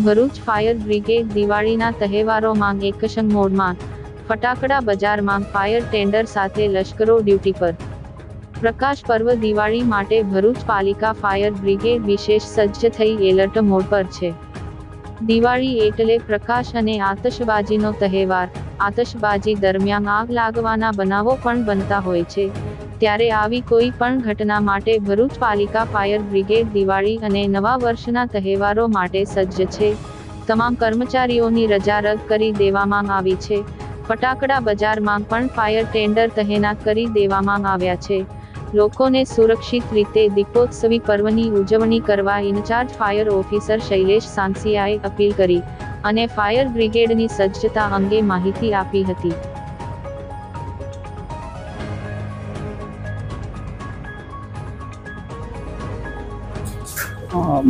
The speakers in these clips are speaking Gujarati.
ભરૂચ ફાયર બ્રિગેડ દિવાળીના તહેવારોમાં એકસંગ મોડમાં ફટાકડા બજારમાં ફાયર ટેન્ડર સાથે લશ્કરો ડ્યુટી પર। પ્રકાશ પર્વ દિવાળી માટે ભરૂચ પાલિકા ફાયર બ્રિગેડ વિશેષ સજ્જ થઈ એલર્ટ મોડ પર છે। દિવાળી એટલે પ્રકાશ અને આતશબાજીનો તહેવાર। આતશબાજી દરમિયાન આગ લાગવાના બનાવો પણ બનતા હોય છે, ત્યારે આવી કોઈ પણ ઘટના માટે ભરૂચ પાલિકા ફાયર બ્રિગેડ દિવાળી અને નવા વર્ષના તહેવારો માટે સજ્જ છે। તમામ કર્મચારીઓની રજા રદ કરી દેવામાં આવી છે। ફટાકડા બજારમાં પણ ફાયર ટેન્ડર તહેનાત કરી દેવામાં આવ્યા છે। લોકોને સુરક્ષિત રીતે દીપોત્સવી પર્વની ઉજવણી કરવા ઇન્ચાર્જ ફાયર ઓફિસર શૈલેષ સાંસિયાએ અપીલ કરી અને ફાયર બ્રિગેડની સજ્જતા અંગે માહિતી આપી હતી।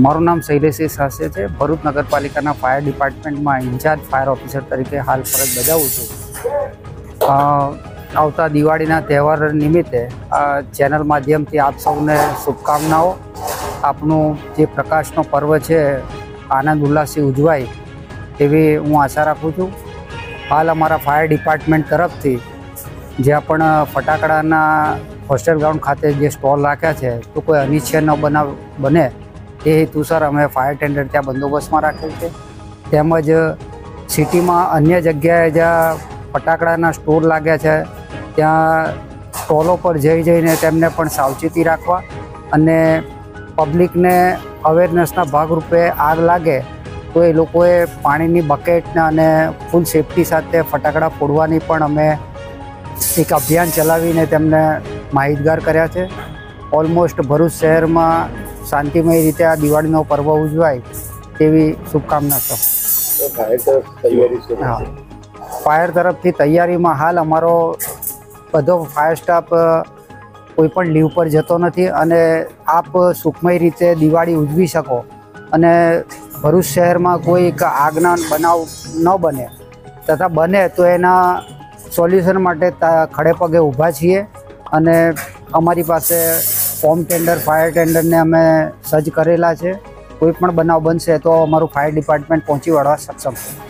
મારું નામ શૈલેષ સાંસિયા છે। ભરૂચ નગરપાલિકાના ફાયર ડિપાર્ટમેન્ટમાં ઇન્ચાર્જ ફાયર ઓફિસર તરીકે હાલ ફરજ બજાવું છું। આવતા દિવાળીના તહેવાર નિમિત્તે ચેનલ માધ્યમથી આપ સૌને શુભકામનાઓ। આપનું જે પ્રકાશનો પર્વ છે આનંદ ઉલ્લાસથી ઉજવાય તેવી હું આશા રાખું છું। હાલ અમારા ફાયર ડિપાર્ટમેન્ટ તરફથી જ્યાં પણ ફટાકડાના હોસ્ટેલ ગ્રાઉન્ડ ખાતે જે સ્ટોલ રાખ્યા છે તો કોઈ અનિચ્છનીય ન બને તે હેતુસર અમે ફાયર ટેન્ડર ત્યાં બંદોબસ્તમાં રાખેલ છે। તેમજ સિટીમાં અન્ય જગ્યાએ જ્યાં ફટાકડાના સ્ટોર લાગ્યા છે ત્યાં સ્ટોલો પર જઈને તેમને પણ સાવચેતી રાખવા અને પબ્લિકને અવેરનેસના ભાગરૂપે આગ લાગે તો એ લોકોએ પાણીની બકેટ અને ફૂલ સેફટી સાથે ફટાકડા ફોડવાની પણ અમે એક અભિયાન ચલાવીને તેમને માહિતગાર કર્યા છે। ઓલમોસ્ટ ભરૂચ શહેરમાં શાંતિમય રીતે આ દિવાળીનો પર્વ ઉજવાય તેવી શુભકામના છે। હા, ફાયર તરફથી તૈયારીમાં હાલ અમારો બધો ફાયર સ્ટાફ કોઈ પણ લીવ પર જતો નથી અને આપ સુખમય રીતે દિવાળી ઉજવી શકો અને ભરૂચ શહેરમાં કોઈ આગના બનાવ ન બને તથા બને તો એના સોલ્યુશન માટે ખડે પગે ઊભા છીએ અને અમારી પાસે ફોર્મ ટેન્ડર ફાયર ટેન્ડરને અમે સજ્જ કરેલા છે। કોઈ પણ બનાવ બનશે તો અમારું ફાયર ડિપાર્ટમેન્ટ પહોંચી વળવા સક્ષમ છે।